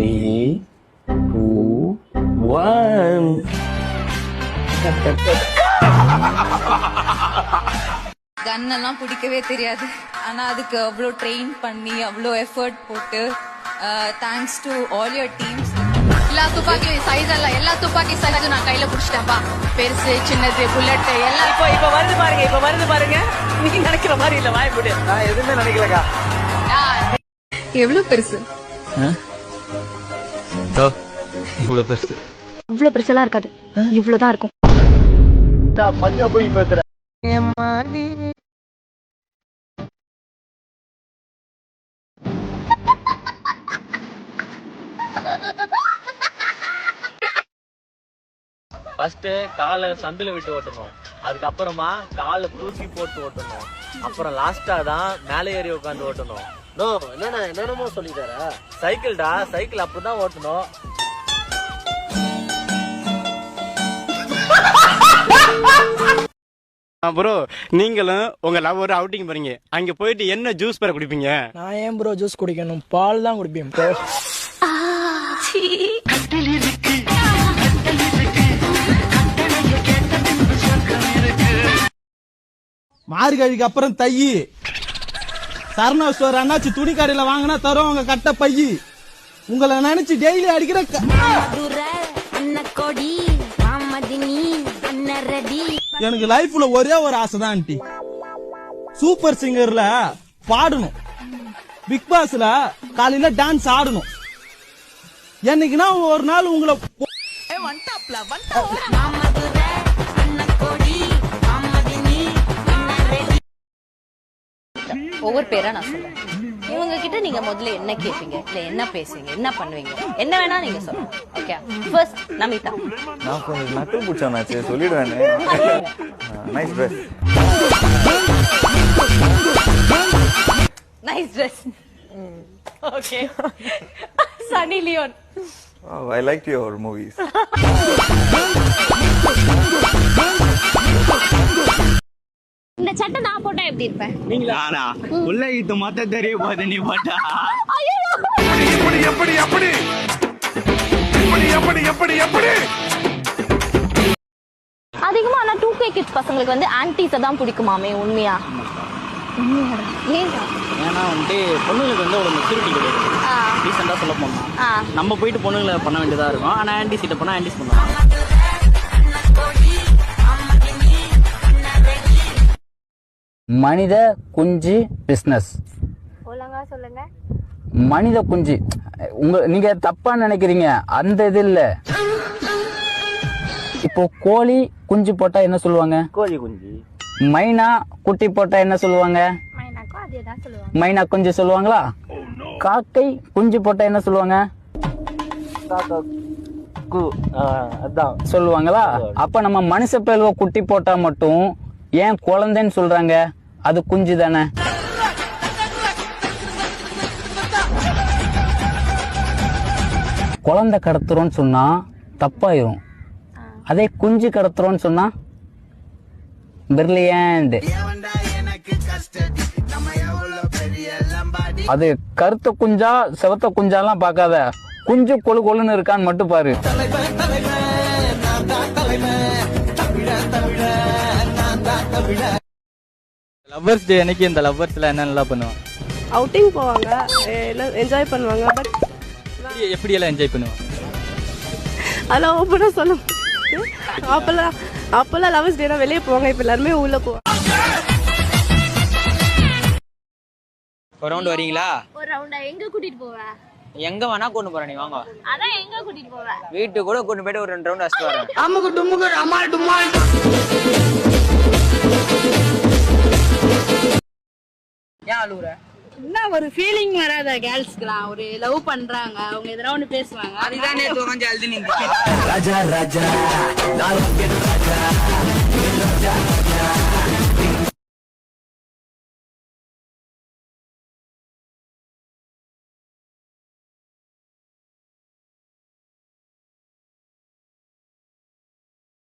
3, 2, 1. கன்னெல்லாம் பிடிக்கவே தெரியாது. ஆனா அதுக்கு அவ்வளோ ட்ரெயின் பண்ணி அவ்வளோ எஃபர்ட் போட்டு thanks to all your teams. எல்லா துப்பாக்கி சைஸ் எல்லாம் எல்லா துப்பாக்கி சைஸும் நான் கையில புடிச்சிட்டேன்ப்பா. பெருசு சின்னது புல்லட் எல்லாம் இப்ப வருது பாருங்க நீங்க நினைக்கிற மாதிரி இல்ல வாய் போட்டு. நான் எதுவுமே நினைக்கலக்கா. எவ்வளவு பெருசு? இவ்வளவு பெருசு. இவ்வளவு பெருசெல்லாம் இருக்காது, இவ்வளவுதான் இருக்கும். மஞ்சா போய் பேசுற. ஃபர்ஸ்ட் காலை சந்தில விட்டு ஓட்டணும், அதுக்கப்புறமா காலை தூக்கி போட்டு ஓட்டணும், அப்புறம் லாஸ்டா தான் மேலே ஏறி உட்காந்து ஓட்டணும். என்னமோ சொல்லிட்டாரா? சைக்கிள்டா, சைக்கிள் அப்படிதான் ஓட்டணும். ப்ரோ, நீங்களும் உங்க லவ்வர் அவுட்டிங் போறீங்க, அங்க போயிட்டு என்ன ஜூஸ் பெற குடிப்பீங்க? நான் ஏன் ப்ரோ ஜூஸ் குடிக்கணும், பால் தான் குடிப்பேன் ப்ரோ. மார்கழிக்கு அப்புறம் தையி சரணா ஸ்டோர் அண்ணாச்சி துணி கடையில வாங்கினா தருவாங்க கட்ட பையி. உங்களை நினைச்சு டெய்லி அடிக்கிற எனக்கு லைஃப்ல ஒரே ஒரு ஆசை தான் ஆண்டி, சூப்பர் சிங்கர்ல பாடணும், பிக் பாஸ்ல காலையில டான்ஸ் ஆடணும். என்னைக்குன்னா ஒரு நாள் உங்களை ஒவ்வொரு பேரா நான் சொல்றேன். இவங்க கிட்ட நீங்க முதல்ல என்ன கேட்பீங்க, இல்ல என்ன பேசுவீங்க, என்ன பண்ணுவீங்க, என்ன வேணா நீங்க சொல்லணும். Okay, first Namitha. நான் கொஞ்சம் நட்டு பிடிச்சாச்சு சொல்லிடுவேன். Nice dress. Nice dress. Okay. Sunny Leone. I liked your movies. இந்த சட்டை நான் போட்டா எப்படி இருப்பேன்? நானா உள்ள இது மொத்த தெரிய போது நீ போட்டா எப்படி அதிகமா ஆனா 2K கிட்ஸ் பசங்களுக்கு வந்து ஆன்டிஸ தான் பிடிக்குமாமே, உண்மையா? ஏன்னா பொண்ணுங்களுக்கு வந்து ஒரு மெச்சூரிட்டி கிடையாது. ரீசெண்டா சொல்ல போனா நம்ம போயிட்டு பொண்ணுங்களை பண்ண வேண்டியதா இருக்கும். ஆனா ஆன்டிஸ் கிட்ட போனா ஆன்டிஸ் பண்ணுவாங்க. மனித குஞ்சு பிசினஸ். ஒழுங்கா சொல்லுங்க. மனித குஞ்சு நீங்க தப்பா நினைக்கிறீங்க, அந்த இது இல்ல. இப்போ கோழி குஞ்சு போட்டா என்ன சொல்லுவாங்க? கோழி குஞ்சு. மைனா குட்டி போட்டா என்ன சொல்லுவாங்க? மைனா குஞ்சு சொல்லுவாங்களா? காக்கை குஞ்சு போட்டா என்ன சொல்லுவாங்க? அதான் சொல்லுவாங்களா? அப்ப நம்ம மனுஷ பேல்வ குட்டி போட்டா மட்டும் ஏன் குழந்தைன்னு சொல்றாங்க? அது குஞ்சு தானே. குழந்தை கடத்துறோம்னு சொன்னா தப்பாயிரும், அதே குஞ்சு கடத்துறோம்னு சொன்னா பிரில்லியன்ட். அது கருத்த குஞ்சா செவத்த குஞ்சாலாம் பார்க்காத, குஞ்சு கொழு கொழுன்னு இருக்கான்னு மட்டும் பாரு. லவ்வர்ஸ் டே அன்னைக்கு இந்த லவ்வர்ஸ்ல என்னென்னலாம் பண்ணுவாங்க? அவுட்டிங் போவாங்க, என்ஜாய் பண்ணுவாங்க. பட் எப்படி எல்லாம் என்ஜாய் பண்ணுவாங்க? அதெல்லாம் ஓப்பனா சொல்ல அப்பெல்லாம் லவ்வர்ஸ் டேனா வெளியே போவாங்க, இப்ப எல்லாருமே உள்ள போவாங்க. ஒரு ரவுண்ட் வரீங்களா? ஒரு ரவுண்டா எங்க கூட்டிட்டு போவ? எங்க வேணா கொண்டு போற, நீ வாங்க. அதான் எங்க கூட்டிட்டு போவ? வீட்டுக்கு கூட கொண்டு போயிட்டு ஒரு 2 ரவுண்ட் அடிச்சிட்டு வரேன். அம்முக்கு டும்முக்கு அம்மாள் டும்மாள். ஏன் அழுகுற? என்ன ஒரு ஃபீலிங் வராத கேர்ள்ஸ்க்குலாம், ஒரு லவ் பண்றாங்க, அவங்க எதனா ஒண்ணு பேசுவாங்க, அதுதான் நேத்து உட்காந்து அழுது நீங்க. ராஜா ராஜா